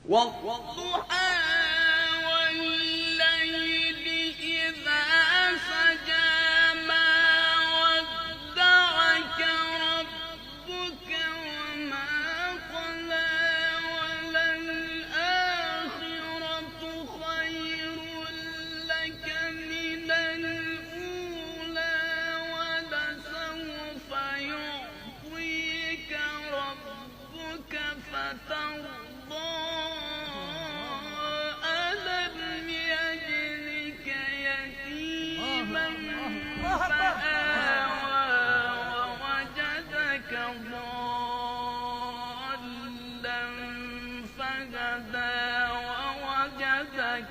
والضحى والليل إذا سجى ما ودعك ربك وما قلى وللآخرة خير لك من الأولى ولسوف يعطيك ربك فترضى ألم يجدك يتيما فآوى ووجدك ضالا فهدى ووجدك